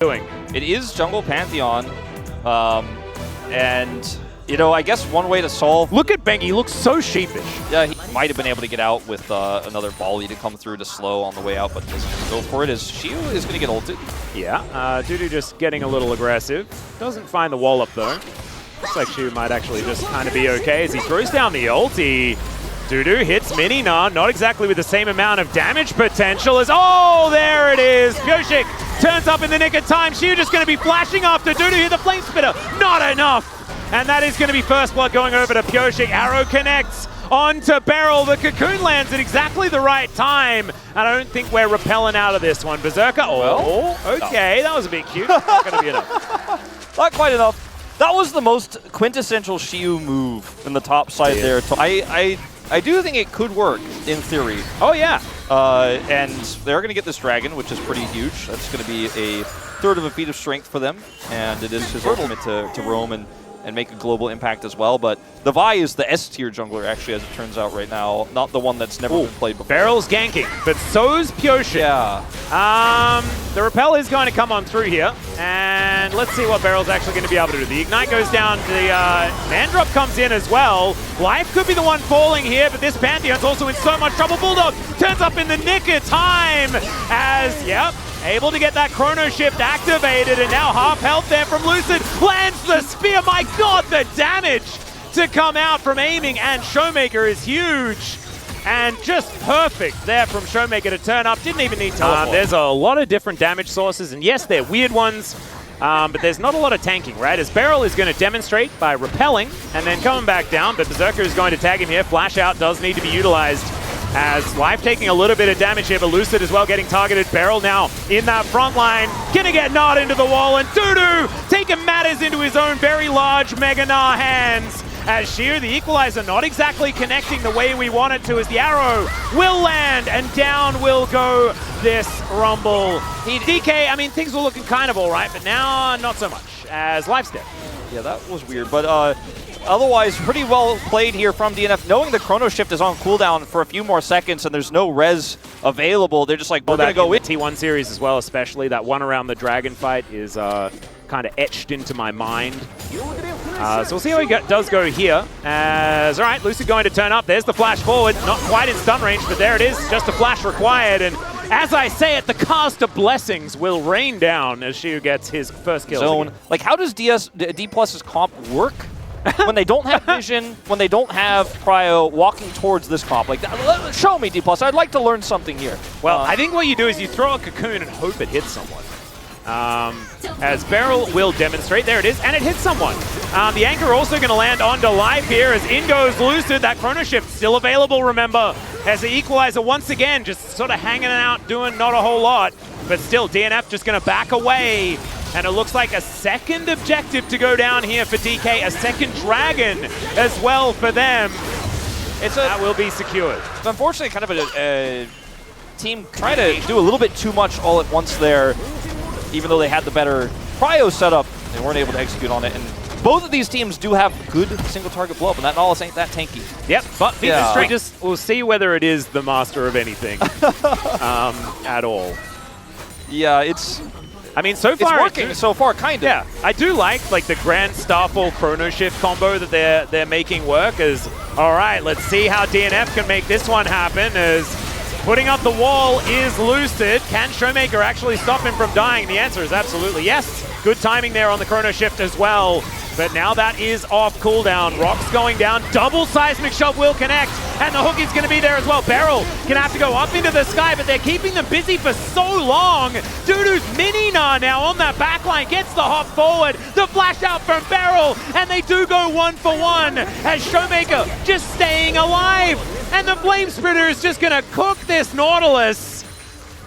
doing. It is Jungle Pantheon, and you know, I guess one way to solve. Look at Bengi, he looks so sheepish. Yeah, he might have been able to get out with another volley to come through to slow on the way out, but doesn't go for it as Shiu is going to get ulted. Yeah, Dudu just getting a little aggressive. Doesn't find the wall up though. Looks like Shiu might actually just kind of be okay as he throws down the ulti. Dudu hits Minina, not exactly with the same amount of damage potential as, oh, there it is. Pyoshik turns up in the nick of time. Shiu just going to be flashing after Dudu here, the flame spitter, not enough. And that is going to be first blood going over to Pyoshik. Arrow connects onto Beryl. The cocoon lands at exactly the right time. And I don't think we're repelling out of this one. Berserker, okay, that was a bit cute. Not going to be enough. Not quite enough. That was the most quintessential Shiu move in the top side there. I do think it could work, in theory. Oh, yeah. And they're going to get this dragon, which is pretty huge. That's going to be a third of a feat of strength for them. And it is his ultimate to roam and make a global impact as well. But the Vi is the S-tier jungler, actually, as it turns out right now. Not the one that's never been played before. Beryl's ganking, but so's Pyoshik. Yeah. The repel is going to come on through here. And let's see what Beryl's actually going to be able to do. The ignite goes down, the man drop comes in as well. Life could be the one falling here, but this Pantheon's also in so much trouble. Bulldog turns up in the nick of time as, yep, able to get that chrono shift activated, and now half health there from Lucid. Lands the spear, my god, the damage to come out from aiming, and Showmaker is huge. And just perfect there from Showmaker to turn up, didn't even need teleport. There's a lot of different damage sources, and yes, they're weird ones, but there's not a lot of tanking, right? As Beryl is going to demonstrate by repelling and then coming back down, but Berserker is going to tag him here. Flash out does need to be utilized. As Life taking a little bit of damage here, but Lucid as well getting targeted. Beryl now in that front line, gonna get gnawed into the wall, and Dudu taking matters into his own very large Mega Gnar hands. As Sheer, the equalizer, not exactly connecting the way we want it to, as the arrow will land, and down will go this Rumble. DK, I mean, things were looking kind of all right, but now not so much, as Life's dead. Yeah, that was weird, but otherwise, pretty well played here from DNF. Knowing the chrono shift is on cooldown for a few more seconds and there's no res available, they're just like, we're going to go in. T1 series as well, especially. That one around the dragon fight is kind of etched into my mind. So we'll see how he does go here. As, all right, Lucid going to turn up. There's the flash forward. Not quite in stun range, but there it is. Just a flash required. And as I say it, the cast of blessings will rain down as Shiu gets his first kill. Zone. Like, how does Dplus's comp work? When they don't have vision, when they don't have prio walking towards this comp. Like, show me, Dplus. I'd like to learn something here. Well, I think what you do is you throw a cocoon and hope it hits someone. As Beryl will demonstrate. There it is, and it hits someone. The anchor also going to land onto Life here as in goes Lucid. That chrono shift still available, remember, as the equalizer once again just sort of hanging out, doing not a whole lot. But still, DNF just going to back away. And it looks like a second objective to go down here for DK, a second dragon as well for them. That will be secured. It's unfortunately kind of a team trying to do a little bit too much all at once there, even though they had the better prio setup. They weren't able to execute on it. And both of these teams do have good single target blow up, and that Nautilus ain't that tanky. Yep, but we'll see whether it is the master of anything at all. Yeah, it's... I mean, so far it's working so far, kind of. Yeah, I do like the Grand Starfall Chrono Shift combo that they're making work. As all right, let's see how DNF can make this one happen. As putting up the wall is Lucid. Can Showmaker actually stop him from dying? The answer is absolutely yes. Good timing there on the Chrono Shift as well. But now that is off cooldown. Rocks going down. Double seismic shot will connect. And the hook is going to be there as well. Beryl gonna have to go up into the sky, but they're keeping them busy for so long. Dudu's Minina now on that backline gets the hop forward. The flash out from Beryl, and they do go 1-for-1 as Showmaker just staying alive. And the Flame Splitter is just gonna cook this Nautilus.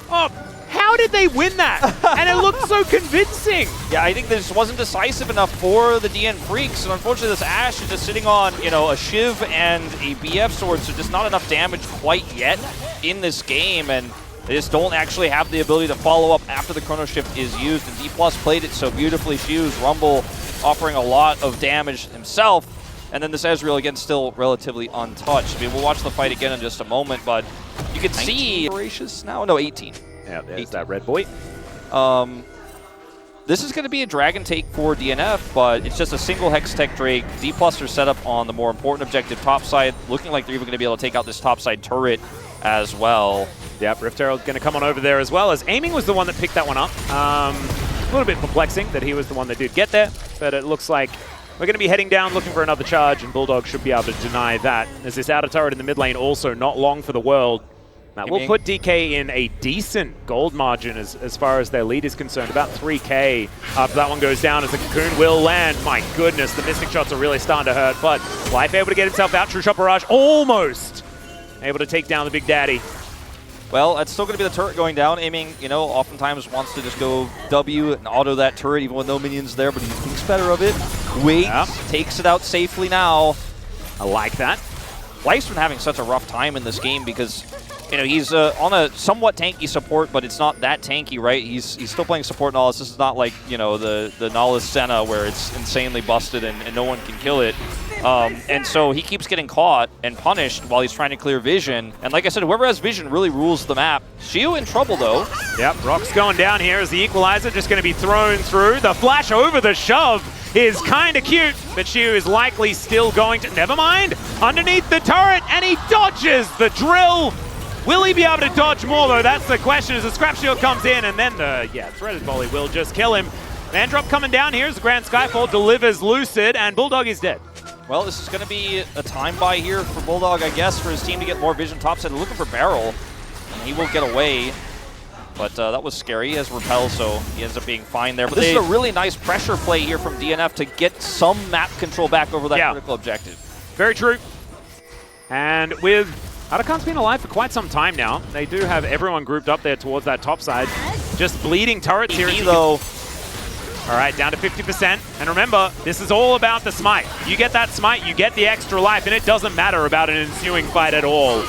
Oh, how did they win that? And it looked so convincing. Yeah, I think this wasn't decisive enough for the DN Freecs, and unfortunately this Ashe is just sitting on, you know, a Shiv and a BF sword, so just not enough damage quite yet in this game, and they just don't actually have the ability to follow up after the chrono shift is used, and Dplus played it so beautifully. Shiu's Rumble offering a lot of damage himself, and then this Ezreal again still relatively untouched. I mean, we'll watch the fight again in just a moment, but you can see... Voracious now? No, 18. Yeah, there's that red boy. this is going to be a dragon take for DNF, but it's just a single Hex Tech Drake. Dplus are set up on the more important objective topside, looking like they're even going to be able to take out this topside turret as well. Yep, Rift Herald going to come on over there as well, as Aiming was the one that picked that one up. A little bit perplexing that he was the one that did get there, but it looks like we're going to be heading down looking for another charge, and Bulldog should be able to deny that. As this outer turret in the mid lane also not long for the world. That will put DK in a decent gold margin as far as their lead is concerned, about 3K after that one goes down, as the Cocoon will land. My goodness, the Mystic shots are really starting to hurt, but Life able to get himself out. True Shot Barrage almost able to take down the Big Daddy. Well, it's still going to be the turret going down. Aiming, you know, oftentimes wants to just go W and auto that turret even with no minions there, but he thinks better of it. Waits, takes it out safely now. I like that. Life's been having such a rough time in this game because, you know, he's on a somewhat tanky support, but it's not that tanky, right? He's still playing support Nahus. This is not like, you know, the Nahus Senna where it's insanely busted and no one can kill it. And so he keeps getting caught and punished while he's trying to clear vision. And like I said, whoever has vision really rules the map. Shiu in trouble, though. Yep, Rock's going down here as the equalizer just going to be thrown through. The flash over the shove is kind of cute, but Shiu is likely still going to... Never mind! Underneath the turret, and he dodges the drill! Will he be able to dodge more, though? That's the question as the Scrap Shield comes in, and then the, threaded volley will just kill him. Mandrop coming down here as the Grand Skyfall delivers Lucid, and Bulldog is dead. Well, this is going to be a time buy here for Bulldog, I guess, for his team to get more vision topside. They're looking for Barrel, and he will get away. But that was scary. He has Repel, so he ends up being fine there. But this is a really nice pressure play here from DNF to get some map control back over that critical objective. Very true. And with Arakan's been alive for quite some time now. They do have everyone grouped up there towards that top side. Just bleeding turrets here. Though. All right, down to 50%. And remember, this is all about the smite. You get that smite, you get the extra life, and it doesn't matter about an ensuing fight at all.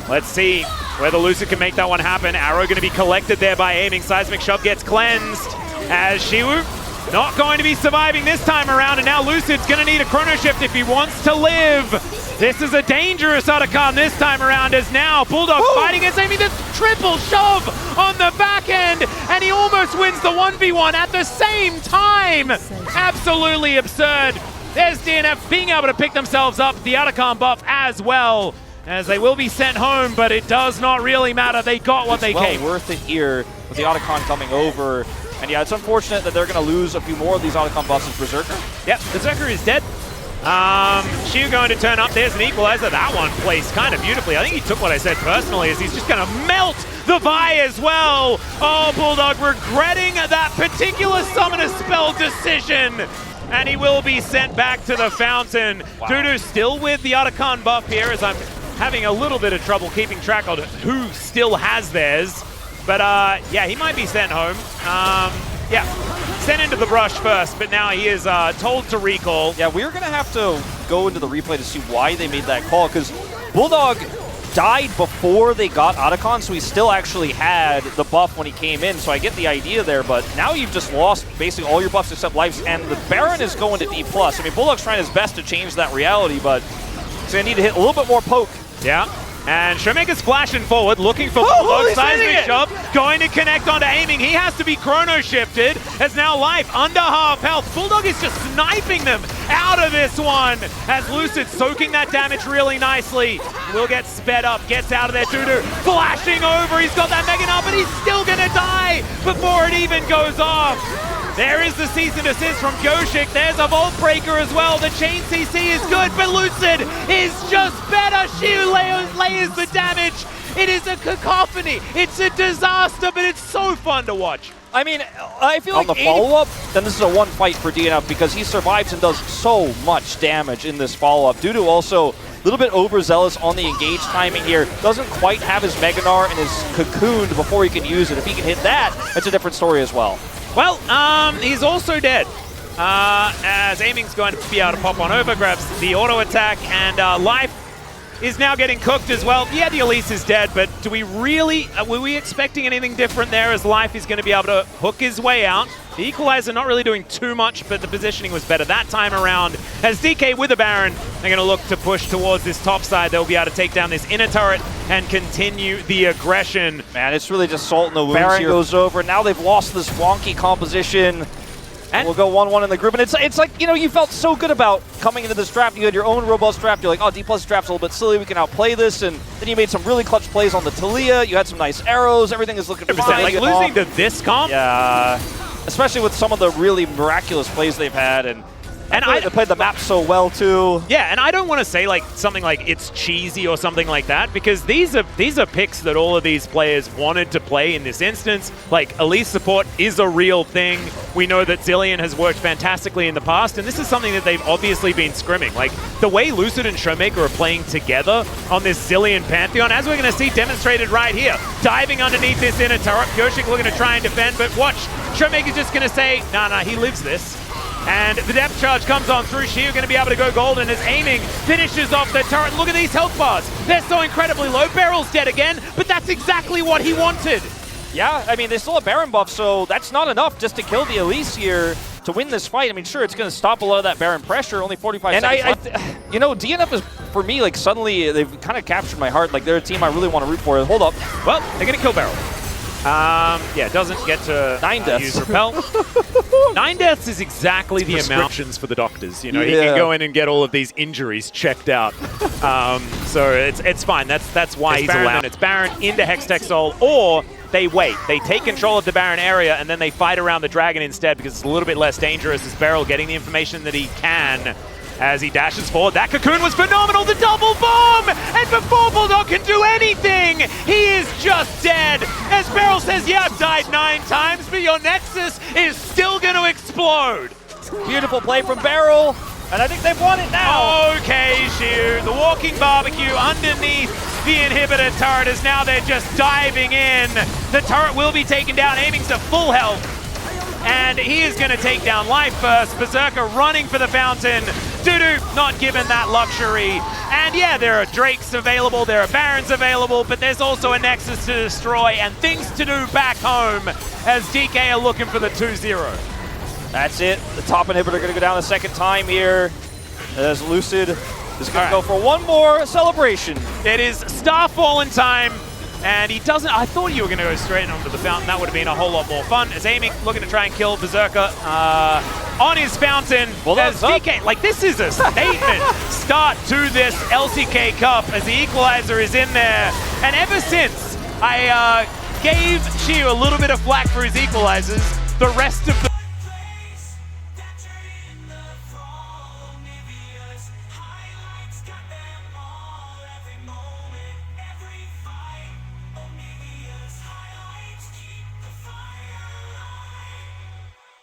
Let's see whether Lucid can make that one happen. Arrow going to be collected there by Aiming. Seismic Shove gets cleansed as Shiwu not going to be surviving this time around, and now Lucid's going to need a Chrono Shift if he wants to live. This is a dangerous Arakan this time around, as now Bulldog fighting against Aiming. This triple shove on the back end, and he almost wins the 1v1 at the same time. Absolutely absurd. There's DNF being able to pick themselves up the Arakan buff as well, as they will be sent home, but it does not really matter. They got what they came. Well worth it here with the Arakan coming over. And yeah, it's unfortunate that they're going to lose a few more of these Arakan buffs as Berserker. Yep, Berserker is dead. Shiu going to turn up. There's an equalizer. That one placed kind of beautifully. I think he took what I said personally, as he's just going to melt the Vi as well. Oh, Bulldog regretting that particular summoner spell decision. And he will be sent back to the fountain. Wow. Dudu still with the Arakan buff here, as I'm having a little bit of trouble keeping track of who still has theirs. But yeah, he might be sent home. Yeah, sent into the brush first, but now he is told to recall. Yeah, we're going to have to go into the replay to see why they made that call, because Bulldog died before they got Arakan, so he still actually had the buff when he came in, so I get the idea there, but now you've just lost basically all your buffs except lives, and the Baron is going to Dplus. I mean, Bulldog's trying his best to change that reality, but he's going to need to hit a little bit more poke. Yeah. And Showmaker's flashing forward, looking for Bulldog. Seismic Shove, going to connect onto Aiming. He has to be chrono shifted, as now Life under half health. Bulldog is just sniping them out of this one, as Lucid soaking that damage really nicely. Will get sped up, gets out of there. Dudu flashing over, he's got that Mega Nut, but he's still gonna die before it even goes off. There is the cease and desist from Goshik. There's a Vault Breaker as well. The chain CC is good, but Lucid is just better. Shiu layers the damage. It is a cacophony. It's a disaster, but it's so fun to watch. I mean, I feel like on the follow-up, then this is a one fight for DNF because he survives and does so much damage in this follow-up. Dudu also a little bit overzealous on the engage timing here. Doesn't quite have his Meganar and his Cocooned before he can use it. If he can hit that, it's a different story as well. Well, he's also dead. As Aiming's going to be able to pop on over, grabs the auto attack, and Life is now getting cooked as well. Yeah, the Elise is dead, but do we really, were we expecting anything different there, as Life is going to be able to hook his way out? The equalizer not really doing too much, but the positioning was better that time around. As DK with the Baron, they're going to look to push towards this top side. They'll be able to take down this inner turret and continue the aggression. Man, it's really just salt in the wounds Baron here. goes over. Now they've lost this wonky composition. And we'll go 1-1 in the group. And it's like, you know, you felt so good about coming into this draft. You had your own robust draft. You're like, oh, Dplus draft's a little bit silly. We can outplay this. And then you made some really clutch plays on the Talia. You had some nice arrows. Everything is looking fine. Like losing to this comp? Yeah. Especially with some of the really miraculous plays they've had. And they played the map so well too. Yeah, and I don't want to say like something like it's cheesy or something like that, because these are picks that all of these players wanted to play in this instance. Like, Elise support is a real thing. We know that Zilean has worked fantastically in the past, and this is something that they've obviously been scrimming. Like, the way Lucid and Showmaker are playing together on this Zilean Pantheon, as we're going to see demonstrated right here. Diving underneath this inner turret, Gershik looking to try and defend, but watch, Showmaker's just going to say, nah, he lives this. And the depth charge comes on through. She are going to be able to go golden as aiming finishes off the turret. Look at these health bars. They're so incredibly low. Barrel's dead again, but that's exactly what he wanted. Yeah, I mean, they still have Baron buff, so that's not enough just to kill the Elise here to win this fight. I mean, sure, it's going to stop a lot of that Baron pressure. Only 45 seconds left. You know, DNF is, for me, like, suddenly they've kind of captured my heart. Like, they're a team I really want to root for. Hold up. Well, they're going to kill Barrel. Yeah, doesn't get to 9 deaths. Use Repel. 9 deaths is exactly the amount for the doctors. You know, he can go in and get all of these injuries checked out. So it's fine. That's why he's allowed. It's Baron into Hextech Soul, or they wait. They take control of the Baron area, and then they fight around the Dragon instead because it's a little bit less dangerous as Beryl getting the information that he can. As he dashes forward, that cocoon was phenomenal, the double bomb! And before Bulldog can do anything, he is just dead! As Beryl says, yeah, I've died 9 times, but your Nexus is still gonna explode! Beautiful play from Beryl, and I think they've won it now! Okay, Shu, the walking barbecue underneath the inhibitor turret is now they're just diving in. The turret will be taken down, aiming to full health. And he is going to take down Life first. Berserker running for the fountain. Dudu not given that luxury. And yeah, there are Drakes available, there are Barons available, but there's also a Nexus to destroy and things to do back home as DK are looking for the 2-0. That's it. The top inhibitor going to go down a second time here as Lucid is going to go for one more celebration. It is Starfallen time. And he doesn't, I thought you were going to go straight onto the fountain. That would have been a whole lot more fun. As aiming, looking to try and kill Berserker on his fountain. Well, as DK, like this is a statement start to this LCK Cup as the equalizer is in there. And ever since I gave Chiu a little bit of flack for his equalizers, the rest of the